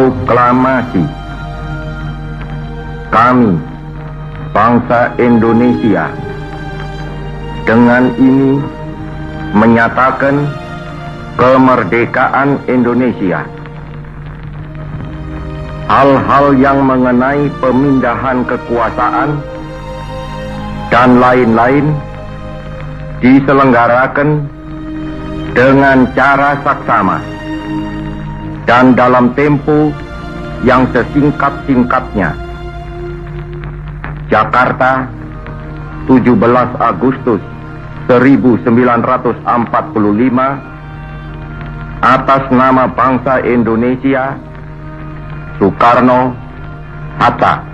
Proklamasi. Kami, bangsa Indonesia, dengan ini menyatakan kemerdekaan Indonesia. Hal-hal yang mengenai pemindahan kekuasaan dan lain-lain diselenggarakan dengan cara saksama dan dalam tempo yang sesingkat-singkatnya. Jakarta, 17 Agustus 1945, atas nama bangsa Indonesia, Soekarno, Hatta.